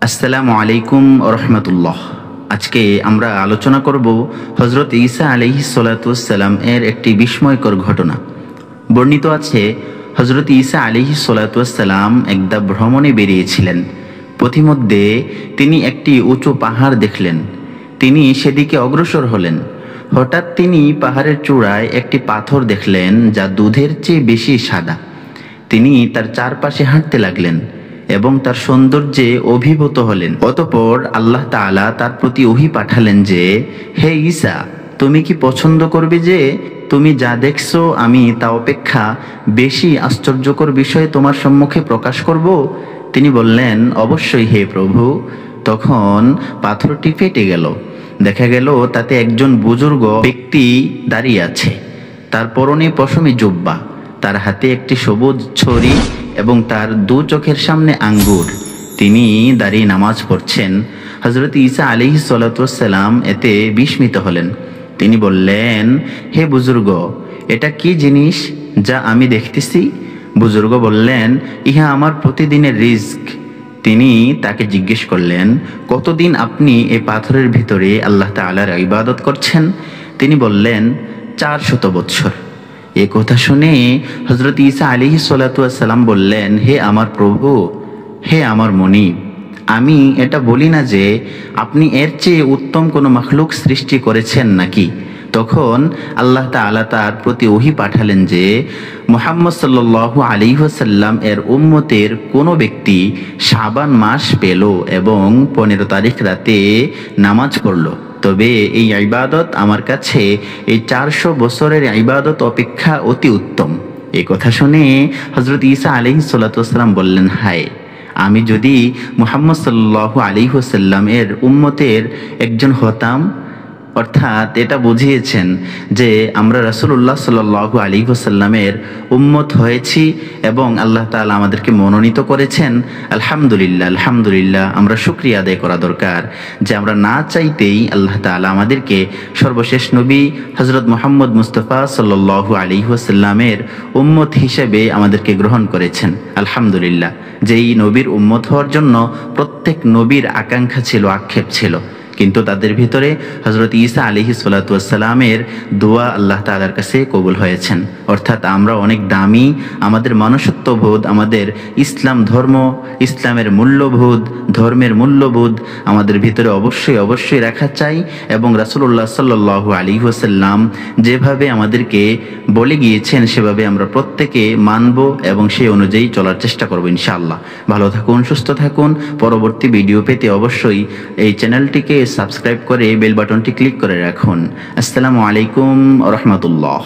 আসসালামু আলাইকুম রহমতুল্লাহ। আজকে আমরা আলোচনা করব হজরত ঈসা আলাইহিস সালাতু ওয়াস সালাম এর একটি বিস্ময়কর ঘটনা। বর্ণিত আছে, হজরত ঈসা আলাইহিস সালাতু ওয়াস সালাম একদা ভ্রমণে বেরিয়েছিলেন। পথিমধ্যে তিনি একটি উঁচু পাহাড় দেখলেন। তিনি সেদিকে অগ্রসর হলেন। হঠাৎ তিনি পাহাড়ের চূড়ায় একটি পাথর দেখলেন যা দুধের চেয়ে বেশি সাদা। তিনি তার চারপাশে হাঁটতে লাগলেন এবং তার সৌন্দর্যে অভিভূত হলেন। অতঃপর আল্লাহ তাআলা তার প্রতি ওহী পাঠালেন যে, হে ঈসা, তুমি কি পছন্দ করবে যে তুমি যা দেখছো আমি তা অপেক্ষা বেশি আশ্চর্যকর বিষয় তোমার সম্মুখে প্রকাশ করব? তিনি বললেন, অবশ্যই হে প্রভু। তখন পাথরটি ফেটে গেল। দেখা গেল তাতে একজন বুজুর্গ ব্যক্তি দাঁড়িয়ে আছে। তার পরনে পশমি জুব্বা, তার হাতে একটি সবুজ ছড়ি এবং তার দু চোখের সামনে আঙ্গুর। তিনি দাঁড়িয়ে নামাজ পড়ছেন। হযরত ঈসা আলাইহিস সালাতু ওয়াস সালাম এতে বিস্মিত হলেন। তিনি বললেন, হে বুজুর্গ, এটা কি জিনিস যা আমি দেখতেছি? বুজুর্গ বললেন, ইহা আমার প্রতিদিনের রিজক। তিনি তাকে জিজ্ঞেস করলেন, কতদিন আপনি এই পাথরের ভিতরে আল্লাহ তাআলার ইবাদত করছেন? তিনি বললেন, 400 বছর। এ কথা শুনে হযরত ঈসা আলাইহিস সালাতু ওয়াস সালাম বললেন, হে আমার প্রভু, হে আমার মনিব, আমি এটা বলি না যে আপনি এর চেয়ে উত্তম কোনো মাখলুক সৃষ্টি করেছেন নাকি? তখন আল্লাহ তাআলা তার প্রতি ওহী পাঠালেন যে, মুহাম্মদ সাল্লাল্লাহু আলাইহি ওয়াসাল্লাম এর উম্মতের কোনো ব্যক্তি শাবান মাস পেল এবং 15 তারিখ রাতে নামাজ পড়ল, তবে এই ইবাদত আমার কাছে এই 400 বছরের ইবাদত অপেক্ষা অতি উত্তম। এই কথা শুনে হযরত ঈসা আলাইহিস সালাতু ওয়াস সালাম বললেন, হায়, আমি যদি মুহাম্মদ সাল্লাল্লাহু আলাইহি ওয়াসাল্লাম এর উম্মতের একজন হতাম। অর্থাৎ এটা বুঝিয়েছেন যে আমরা রাসূলুল্লাহ সাল্লাল্লাহু আলাইহি ওয়াসাল্লামের উম্মত হয়েছি এবং আল্লাহ তাআলা আমাদেরকে মনোনীত করেছেন। আলহামদুলিল্লাহ, আলহামদুলিল্লাহ। আমরা শুকরিয়া আদায় করা দরকার যে আমরা না চাইতেই আল্লাহ তাআলা আমাদেরকে সর্বশেষ নবী হযরত মুহাম্মদ মুস্তাফা সাল্লাল্লাহু আলাইহি ওয়াসাল্লামের উম্মত হিসেবে আমাদেরকে গ্রহণ করেছেন। আলহামদুলিল্লাহ। যেই নবীর উম্মত হওয়ার জন্য প্রত্যেক নবীর আকাঙ্ক্ষা ছিল, আক্ষেপ ছিল, কিন্তু তাদের ভিতরে হযরত ঈসা আলাইহিস সালাতু ওয়াস সালামের দোয়া আল্লাহ তাআলার কাছে কবুল হয়েছেন। অর্থাৎ আমরা অনেক দামি। আমাদের মনুষ্যত্ববোধ, আমাদের ইসলাম ধর্ম, ইসলামের মূল্যবোধ, ধর্মের মূল্যবোধ আমাদের ভিতরে অবশ্যই অবশ্যই রাখা চাই এবং রাসূলুল্লাহ সাল্লাল্লাহু আলাইহি ওয়াসাল্লাম যেভাবে আমাদেরকে বলে গিয়েছেন সেভাবে আমরা প্রত্যেকে মানব এবং সেই অনুযায়ী চলার চেষ্টা করব ইনশাআল্লাহ। ভালো থাকুন, সুস্থ থাকুন। পরবর্তী ভিডিও পেতে অবশ্যই এই চ্যানেলটিকে সাবস্ক্রাইব করে বেল বাটনটি ক্লিক করে রাখুন। আসসালামু আলাইকুম ওয়া রাহমাতুল্লাহ।